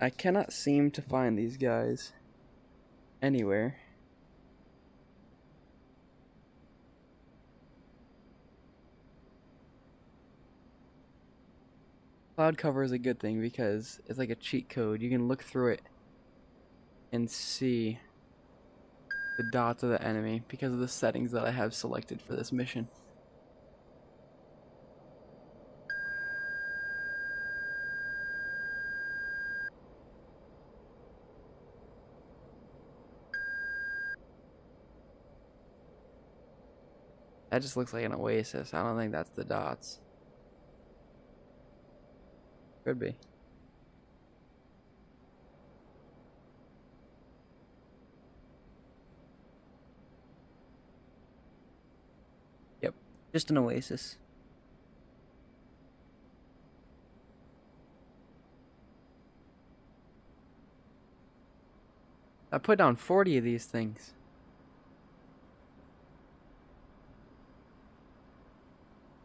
I cannot seem to find these guys anywhere. Cloud cover is a good thing because it's like a cheat code. You can look through it and see the dots of the enemy because of the settings that I have selected for this mission. That just looks like an oasis. I don't think that's the dots. Could be. Yep, just an oasis. I put down 40 of these things.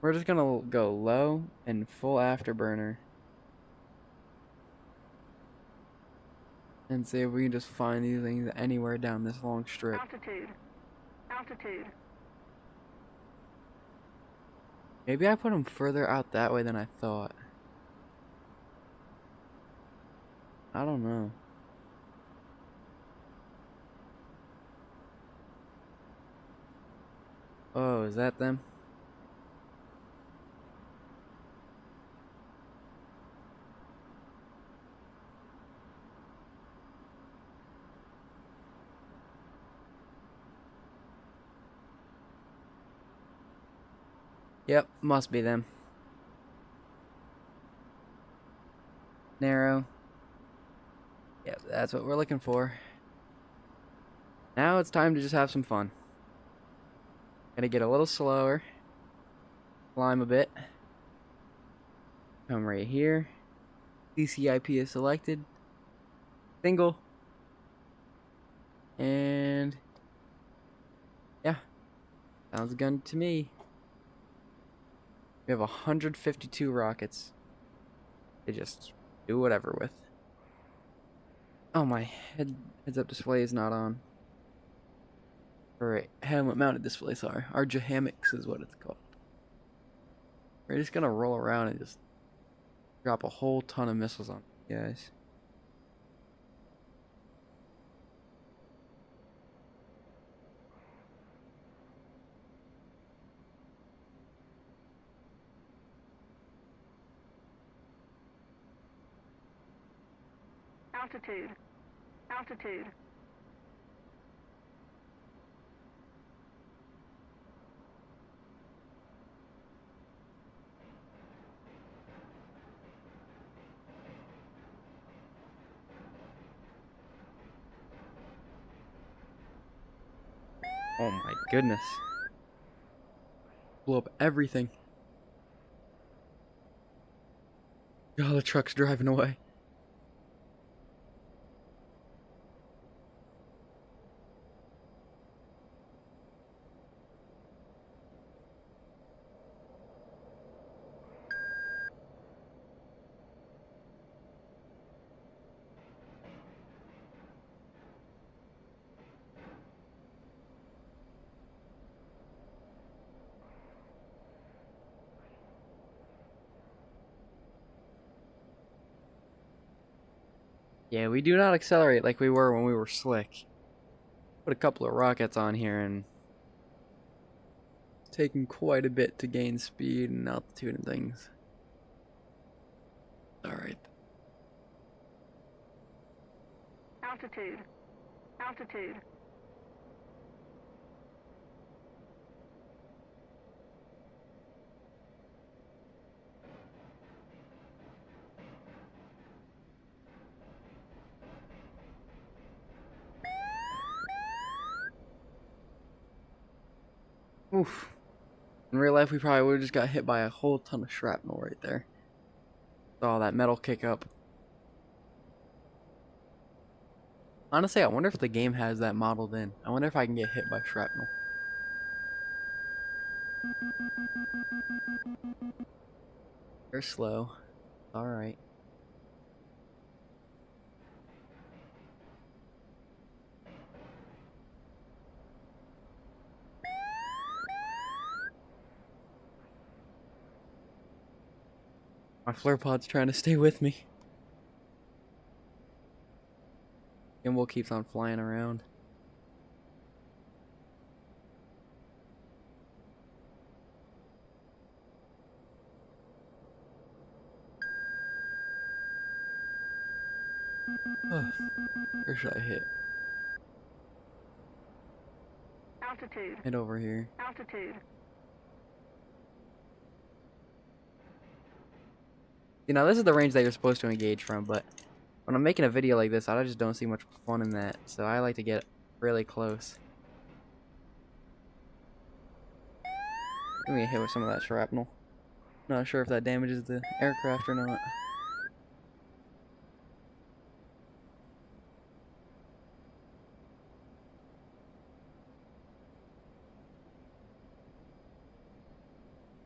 We're just gonna go low and full afterburner. And see if we can just find these things anywhere down this long strip. Altitude. Altitude. Maybe I put them further out that way than I thought. I don't know. Oh, is that them? Yep, must be them. Narrow. Yep, that's what we're looking for. Now it's time to just have some fun. Gonna get a little slower. Climb a bit. Come right here. CCIP is selected. Single. And yeah, sounds good to me. We have 152 rockets. They just do whatever with. Oh, my heads-up display is not on. Or helmet-mounted display, sorry. Our Jahamix is what it's called. We're just gonna roll around and just drop a whole ton of missiles on you guys. Altitude. Altitude. Oh my goodness. Blew up everything. Oh, the truck's driving away. Yeah, we do not accelerate like we were when we were slick. Put a couple of rockets on here and it's taking quite a bit to gain speed and altitude and things. Alright. Altitude. Altitude. Oof. In real life, we probably would have just got hit by a whole ton of shrapnel right there. Saw that metal kick up. Honestly, I wonder if the game has that modeled in. I wonder if I can get hit by shrapnel. They're slow. Alright. My flare pod's trying to stay with me. Gimbal keeps on flying around. Where should I hit? Altitude. Hit over here. Altitude. You know, this is the range that you're supposed to engage from, but when I'm making a video like this, I just don't see much fun in that, so I like to get really close. Give me a hit with some of that shrapnel. Not sure if that damages the aircraft or not.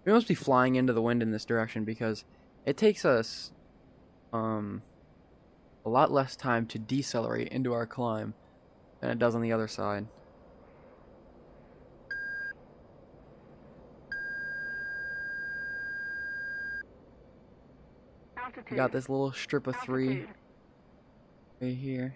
We must be flying into the wind in this direction because it takes us a lot less time to decelerate into our climb than it does on the other side. Altitude. We got this little strip of 3 Altitude. right here.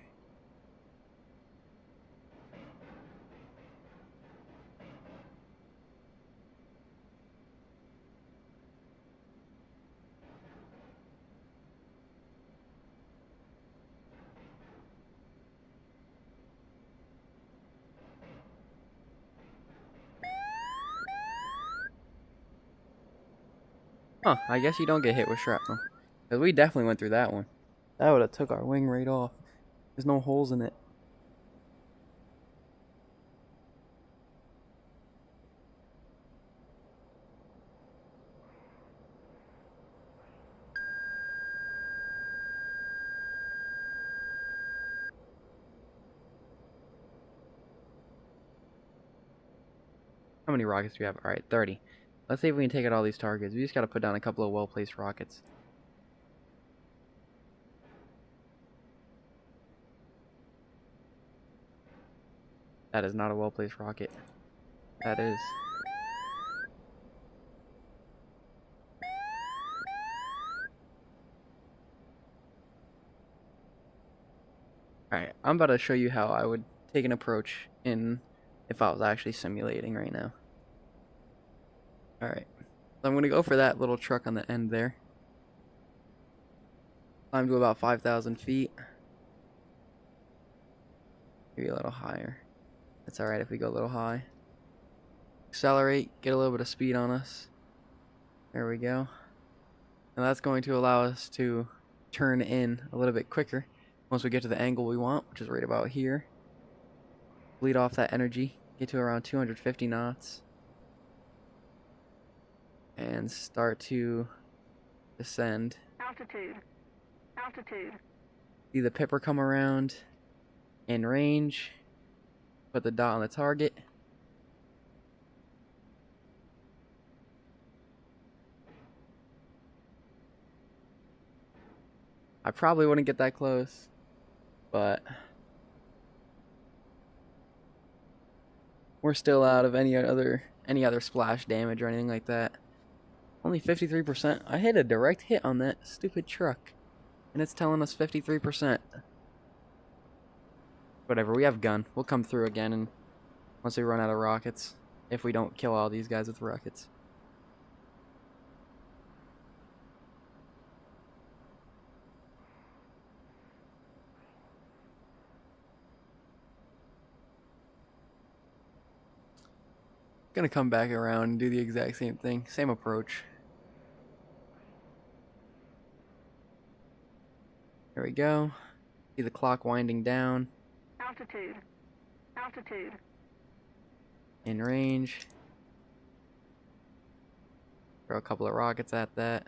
Huh, I guess you don't get hit with shrapnel. Because we definitely went through that one. That would have took our wing right off. There's no holes in it. How many rockets do we have? Alright, 30. Let's see if we can take out all these targets. We just gotta put down a couple of well-placed rockets. That is not a well-placed rocket. That is. Alright, I'm about to show you how I would take an approach in if I was actually simulating right now. Alright, so I'm going to go for that little truck on the end there. Climb to about 5,000 feet. Maybe a little higher. That's alright if we go a little high. Accelerate, get a little bit of speed on us. There we go. And that's going to allow us to turn in a little bit quicker once we get to the angle we want, which is right about here. Bleed off that energy, get to around 250 knots. And start to descend. Altitude. Altitude. See the pipper come around in range. Put the dot on the target. I probably wouldn't get that close, but we're still out of any other splash damage or anything like that. Only 53%. I hit a direct hit on that stupid truck, and it's telling us 53%. Whatever, we have gun. We'll come through again, and once we run out of rockets, if we don't kill all these guys with rockets. Gonna come back around and do the exact same thing, same approach. There we go. See the clock winding down. Altitude. Altitude. In range. Throw a couple of rockets at that.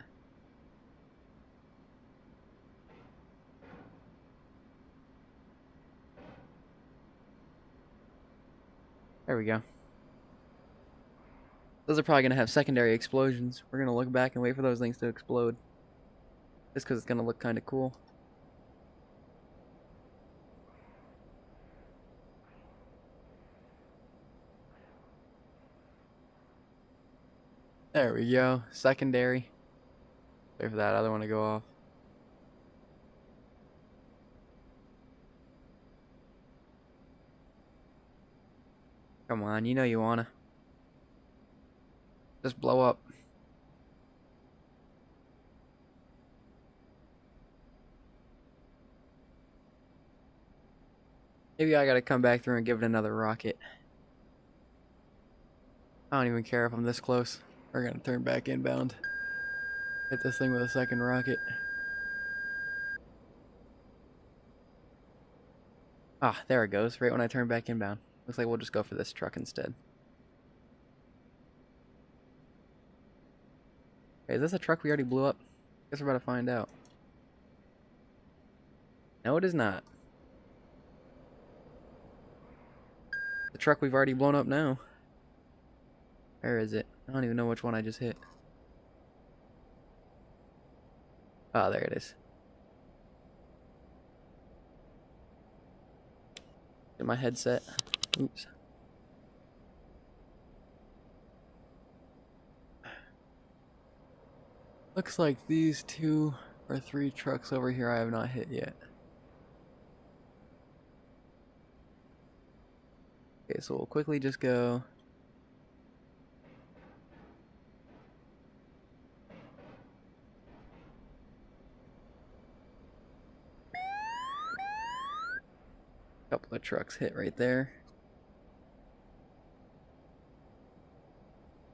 There we go. Those are probably going to have secondary explosions. We're going to look back and wait for those things to explode. Just because it's going to look kind of cool. There we go. Secondary. Wait for that other one to go off. Come on, you know you wanna. Just blow up. Maybe I gotta come back through and give it another rocket. I don't even care if I'm this close. We're gonna turn back inbound. Hit this thing with a second rocket. Ah, there it goes, right when I turn back inbound. Looks like we'll just go for this truck instead. Okay, is this a truck we already blew up? Guess we're about to find out. No, it is not. The truck we've already blown up now. Where is it? I don't even know which one I just hit. Oh, there it is. Get my headset. Oops. Looks like these 2 or 3 trucks over here I have not hit yet. Okay, so we'll quickly just go. Couple of trucks hit right there.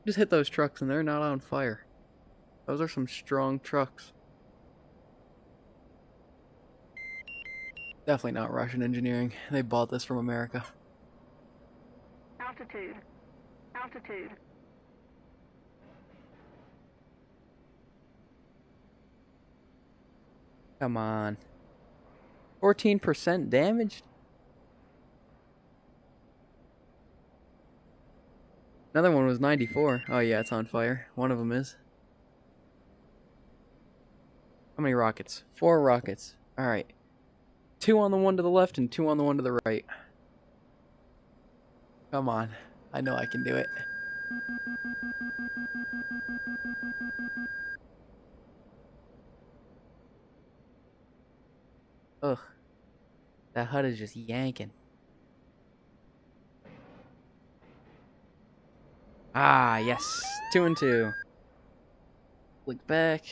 Just hit those trucks and they're not on fire. Those are some strong trucks. Definitely not Russian engineering. They bought this from America. Altitude. Altitude. Come on. 14% damaged? Another one was 94. Oh yeah, it's on fire. One of them is. How many rockets? 4 rockets. Alright. 2 on the one to the left and 2 on the one to the right. Come on. I know I can do it. Ugh. That HUD is just yanking. Ah, yes. 2 and 2. Click back.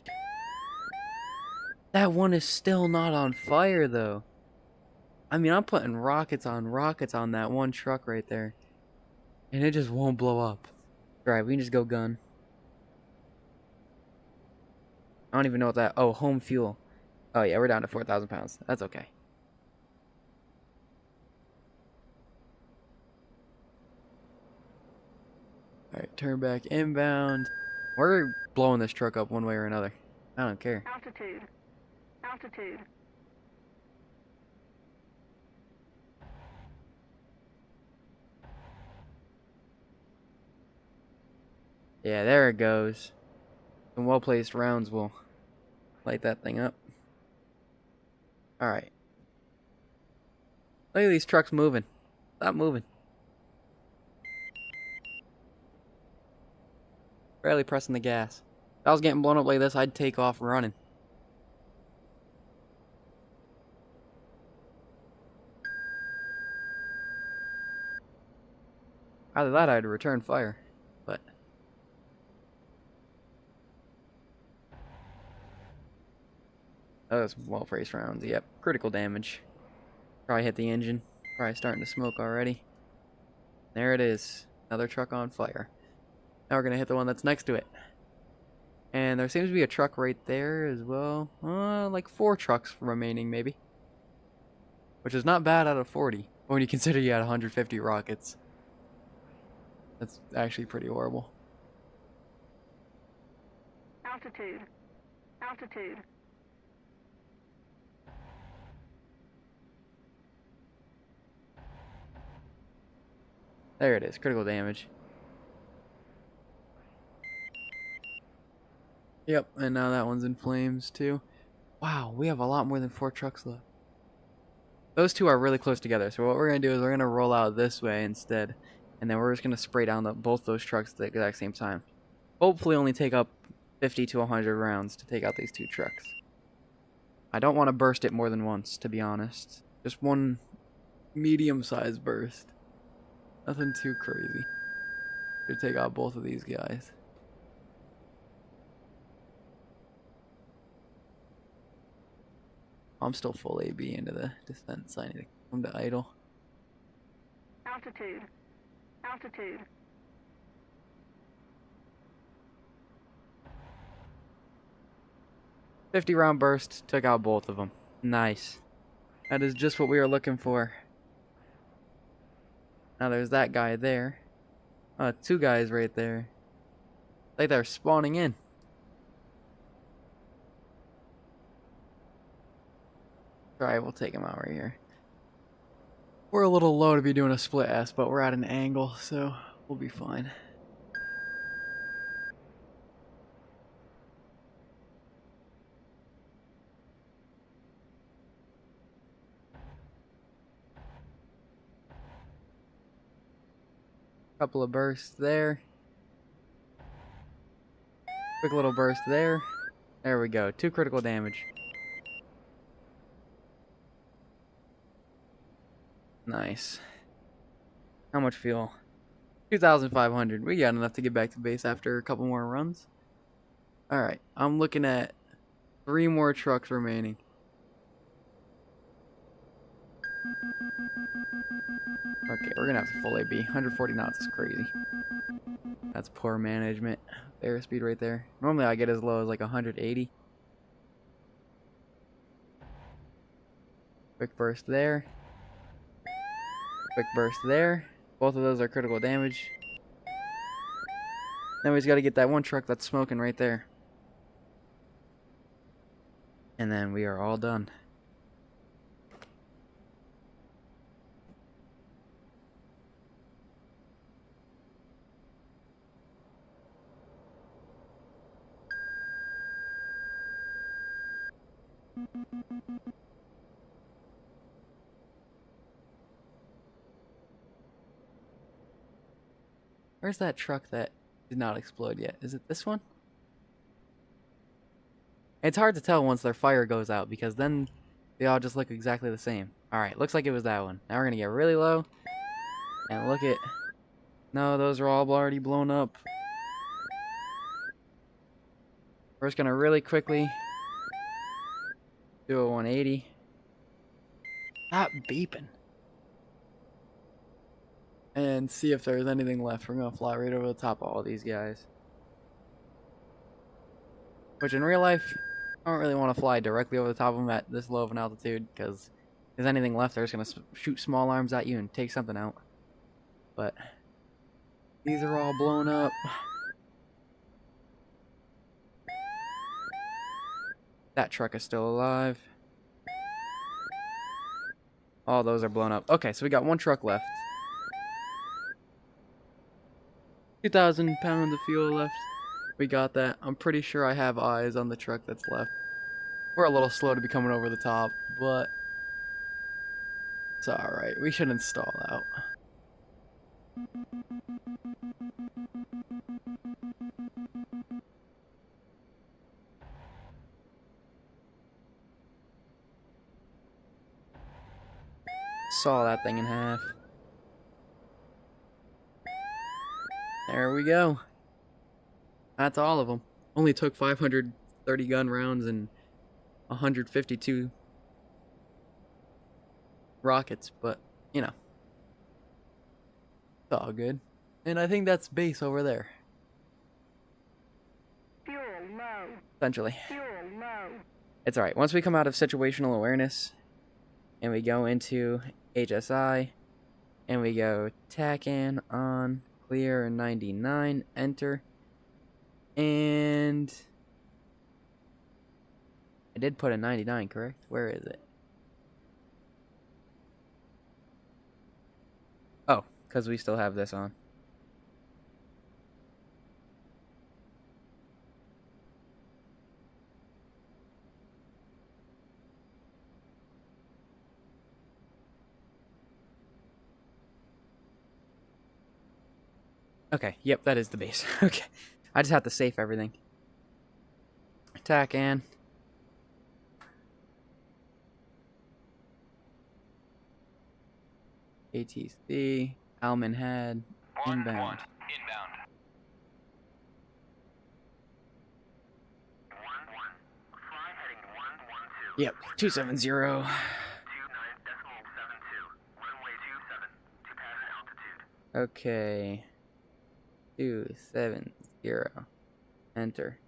That one is still not on fire, though. I mean, I'm putting rockets on that one truck right there. And it just won't blow up. Right, we can just go gun. I don't even know what that... Oh, home fuel. Oh, yeah, we're down to 4,000 pounds. That's okay. Alright, turn back inbound. We're blowing this truck up one way or another. I don't care. Altitude. Altitude. Yeah, there it goes. Some well-placed rounds will light that thing up. Alright. Look at these trucks moving. Stop moving. Barely pressing the gas. If I was getting blown up like this, I'd take off running. Either that or I'd return fire. But... those well-placed rounds, yep. Critical damage. Probably hit the engine. Probably starting to smoke already. There it is. Another truck on fire. Now we're going to hit the one that's next to it. And there seems to be a truck right there as well. Like 4 trucks remaining, maybe. Which is not bad out of 40. When you consider you had 150 rockets. That's actually pretty horrible. Altitude. Altitude. There it is. Critical damage. Yep, and now that one's in flames too. Wow, we have a lot more than 4 trucks left. Those 2 are really close together, so what we're going to do is we're going to roll out this way instead. And then we're just going to spray down both those trucks at the exact same time. Hopefully only take up 50 to 100 rounds to take out these 2 trucks. I don't want to burst it more than once, to be honest. Just one medium-sized burst. Nothing too crazy. Should take out both of these guys. I'm still full AB into the descent, so I need to come to idle. Altitude. Altitude. $50-round burst, took out both of them. Nice. That is just what we were looking for. Now there's that guy there. 2 guys right there. Like they're spawning in. Alright, we'll take him out right here. We're a little low to be doing a split S, but we're at an angle, so we'll be fine. Couple of bursts there. Quick little burst there. There we go. 2 critical damage. Nice. How much fuel? 2,500. We got enough to get back to base after a couple more runs. Alright, I'm looking at 3 more trucks remaining. Okay, we're gonna have to full AB. 140 knots is crazy. That's poor management. Airspeed right there. Normally I get as low as like 180. Quick burst there. Quick burst there. Both of those are critical damage. Then we just gotta get that one truck that's smoking right there. And then we are all done. Where's that truck that did not explode yet? Is it this one? It's hard to tell once their fire goes out because then they all just look exactly the same. Alright, looks like it was that one. Now we're gonna get really low. And look at... No, those are all already blown up. We're just gonna really quickly do a 180. Stop beeping. And see if there's anything left. We're gonna fly right over the top of all these guys. Which in real life, I don't really want to fly directly over the top of them at this low of an altitude, because if there's anything left, they're just gonna shoot small arms at you and take something out. But these are all blown up. That truck is still alive. All those are blown up. Okay, so we got 1 truck left. 2,000 pounds of fuel left. We got that. I'm pretty sure I have eyes on the truck that's left. We're a little slow to be coming over the top, but it's alright. We shouldn't stall out. Saw that thing in half. There we go. That's all of them. Only took 530 gun rounds and 152 rockets, but, you know. It's all good. And I think that's base over there. Fuel low. Essentially. Fuel low. It's alright. Once we come out of situational awareness, and we go into HSI, and we go TACAN on, clear 99, enter. And I did put a 99, correct? Where is it? Oh, because we still have this on. Okay, yep, that is the base. Okay. I just have to save everything. Tack, Ann. ATC, Alman Head, inbound. Inbound. 1-1. Fly heading 112. Yep, 270. 29.72. Runway 27. To pattern altitude. Okay. 270. Enter.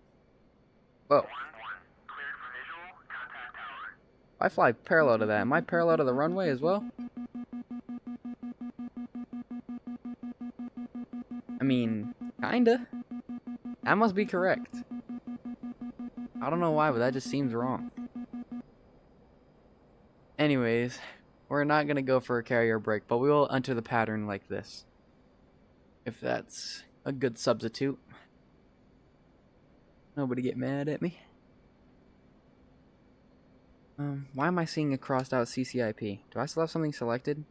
Whoa. 1-1. Cleared for visual. Contact tower. I fly parallel to that. Am I parallel to the runway as well? I mean, kinda. That must be correct. I don't know why, but that just seems wrong. Anyways, we're not gonna go for a carrier break, but we will enter the pattern like this. If that's a good substitute. Nobody get mad at me. Why am I seeing a crossed out CCIP? Do I still have something selected?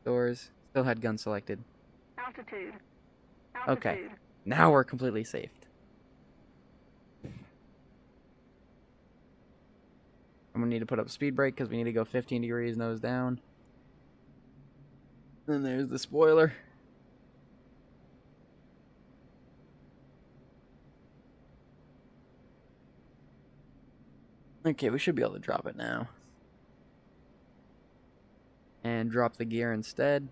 Doors. Still had gun selected. Altitude. Okay. Altitude. Now we're completely saved. I'm gonna need to put up speed brake because we need to go 15 degrees nose down. Then there's the spoiler. Okay, we should be able to drop it now. And drop the gear instead.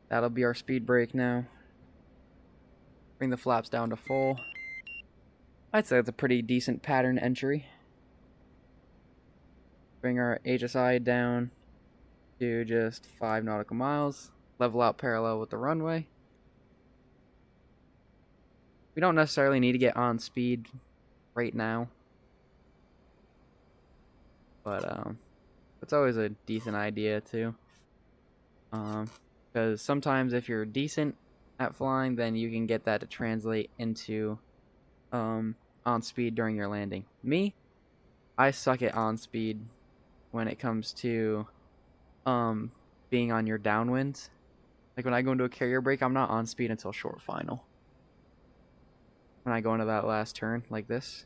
That'll be our speed brake now. Bring the flaps down to full. I'd say that's a pretty decent pattern entry. Bring our HSI down to just 5 nautical miles. Level out parallel with the runway. We don't necessarily need to get on speed right now. But it's always a decent idea too. Because sometimes if you're decent at flying, then you can get that to translate into on speed during your landing. Me, I suck at on speed when it comes to being on your downwinds. Like when I go into a carrier brake, I'm not on speed until short final. When I go into that last turn like this,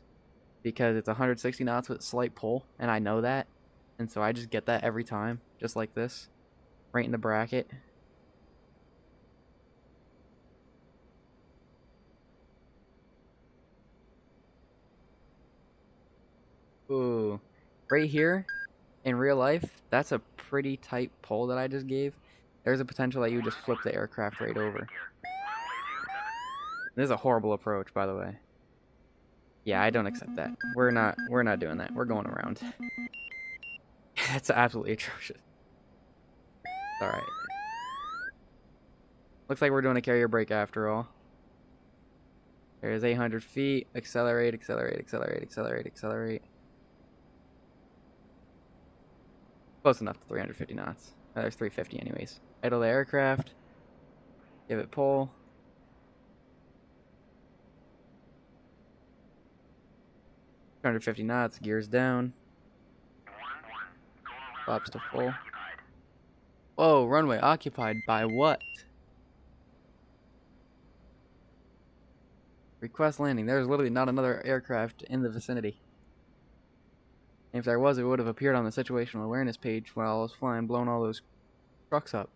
because it's 160 knots with slight pull, and I know that, and so I just get that every time, just like this, right in the bracket. Ooh, right here, in real life, that's a pretty tight pull that I just gave. There's a potential that you would just flip the aircraft right over. This is a horrible approach, by the way. Yeah, I don't accept that. We're not doing that. We're going around. That's absolutely atrocious. Alright. Looks like we're doing a carrier brake after all. There's 800 feet. Accelerate, accelerate, accelerate, accelerate, accelerate. Close enough to 350 knots. Oh, there's 350 anyways. Idle the aircraft. Give it pull. $250 knots. Gears down. Flaps to full. Whoa, runway occupied by what? Request landing. There's literally not another aircraft in the vicinity. And if there was, it would have appeared on the situational awareness page while I was flying, blowing all those trucks up.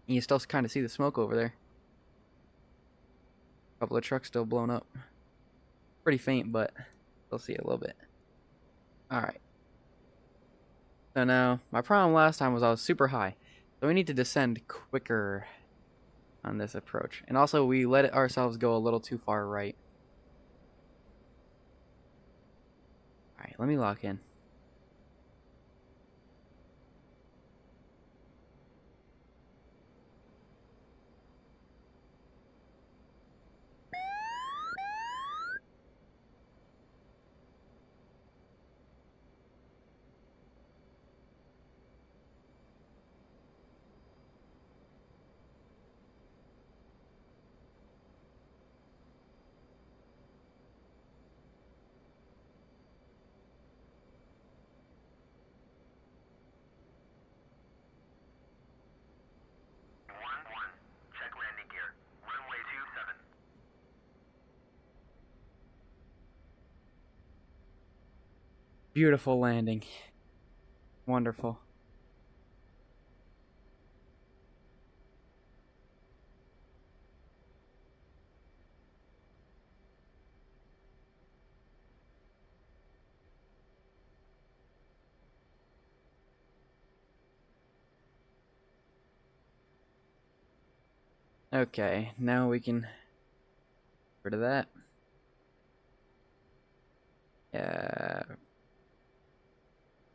And you still kind of see the smoke over there. A couple of trucks still blown up. Pretty faint, but still see it a little bit. Alright. So now, my problem last time was I was super high. So we need to descend quicker on this approach. And also, we let ourselves go a little too far right. Alright, let me lock in. Beautiful landing. Wonderful. Okay, now we can get rid of that. Yeah.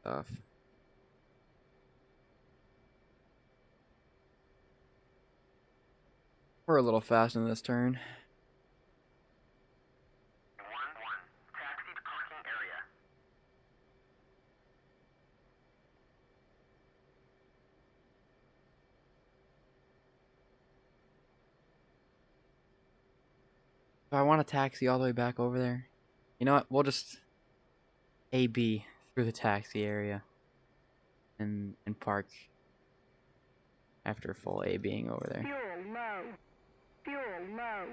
Off. We're a little fast in this turn. 1-1. Taxi to parking area. Do I want a taxi all the way back over there? You know what? We'll just AB through the taxi area and park after full ABing over there. Fuel low. Fuel low.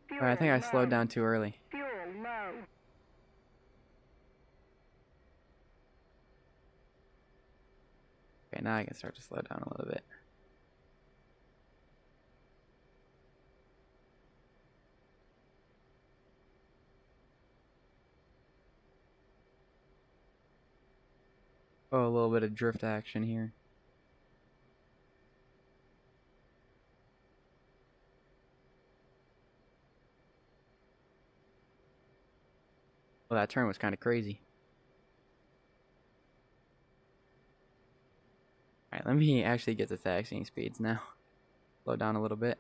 Fuel Alright, I think I low. slowed down too early. Fuel low. Okay, now I can start to slow down a little bit. Oh, a little bit of drift action here. Well, that turn was kind of crazy. Alright, let me actually get the taxiing speeds now. Slow down a little bit.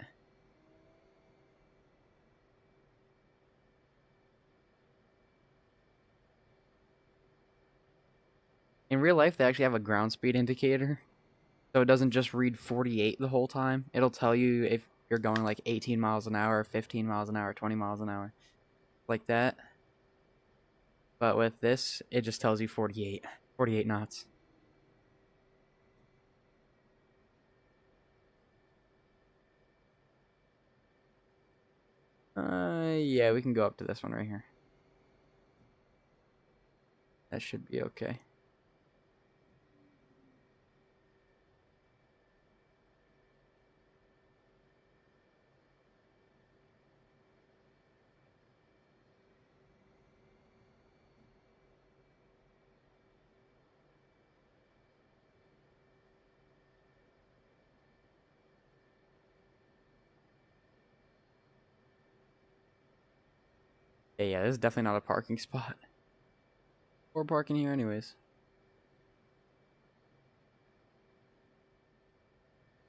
In real life, they actually have a ground speed indicator. So it doesn't just read 48 the whole time. It'll tell you if you're going like 18 miles an hour, 15 miles an hour, 20 miles an hour. Like that. But with this, it just tells you 48. 48 knots. Yeah, we can go up to this one right here. That should be okay. Yeah, this is definitely not a parking spot. We're parking here anyways.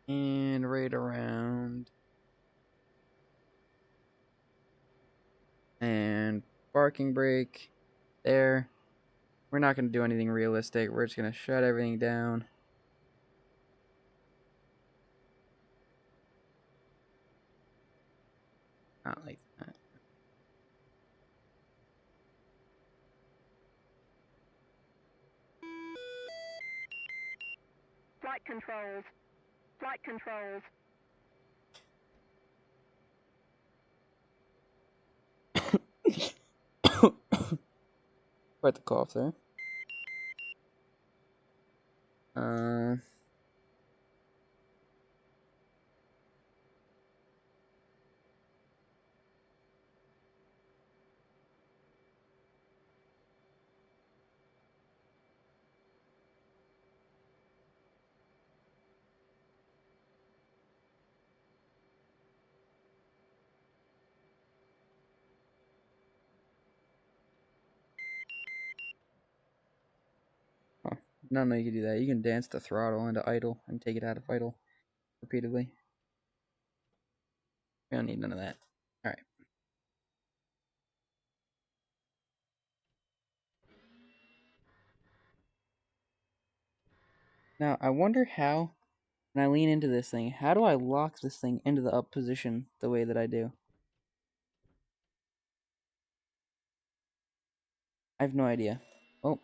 And right around. And parking brake. There. We're not going to do anything realistic. We're just going to shut everything down. Not like that. Flight controls. Flight controls. Quite the cough there. Oh, no, you can do that. You can dance the throttle into idle and take it out of idle repeatedly. We don't need none of that. Alright. Now, I wonder how, when I lean into this thing, how do I lock this thing into the up position the way that I do? I have no idea. Oh.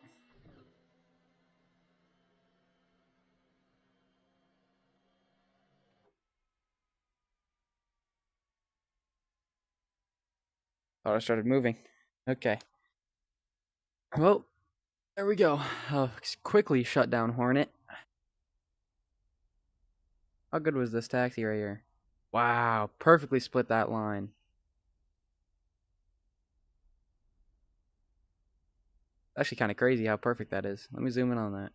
Thought I started moving. Okay. Well, there we go. I'll quickly shut down Hornet. How good was this taxi right here? Wow, perfectly split that line. Actually kind of crazy how perfect that is. Let me zoom in on that.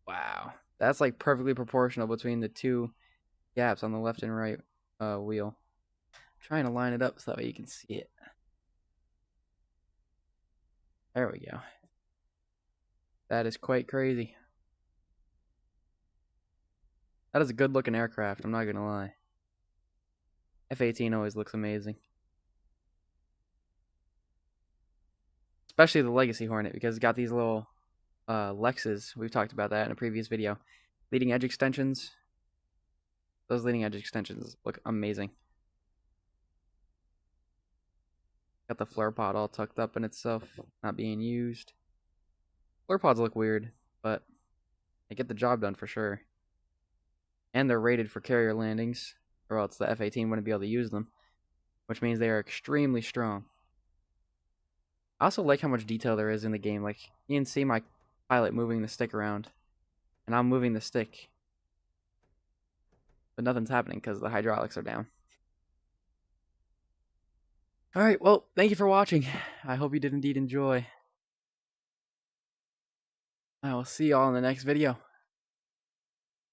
Wow. That's like perfectly proportional between the two gaps on the left and right wheel. I'm trying to line it up so that way you can see it. There we go. That is quite crazy. That is a good looking aircraft, I'm not gonna lie. F-18 always looks amazing. Especially the Legacy Hornet, because it's got these little Lexes. We've talked about that in a previous video. Leading edge extensions. Those leading edge extensions look amazing. Got the flare pod all tucked up in itself, not being used. Flare pods look weird, but they get the job done for sure. And they're rated for carrier landings, or else the F-18 wouldn't be able to use them, which means they are extremely strong. I also like how much detail there is in the game. Like, you can see my pilot moving the stick around, and I'm moving the stick, but nothing's happening because the hydraulics are down. Alright, well, thank you for watching. I hope you did indeed enjoy. I will see y'all in the next video.